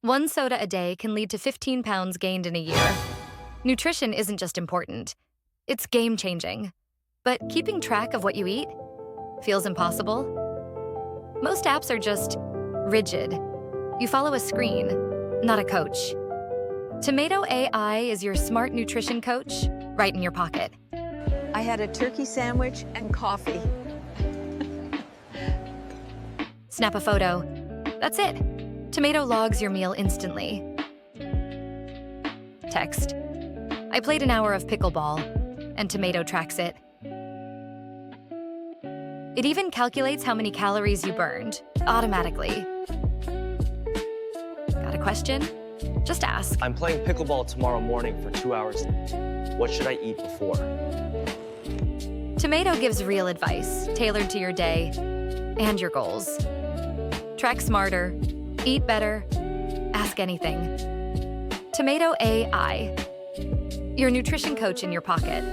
One soda a day can lead to 15 pounds gained in a year. Nutrition isn't just important, it's game-changing. But keeping track of what you eat feels impossible? Most apps are just rigid. You follow a screen, not a coach. Tomato AI is your smart nutrition coach right in your pocket. I had a turkey sandwich and coffee. Snap a photo. That's it. Tomato logs your meal instantly. Text. I played an hour of pickleball, and Tomato tracks it. It even calculates how many calories you burned, automatically. Got a question? Just ask. I'm playing pickleball tomorrow morning for 2 hours. What should I eat before? Tomato gives real advice, tailored to your day and your goals. Track smarter, eat better, ask anything. Tomato AI, your nutrition coach in your pocket.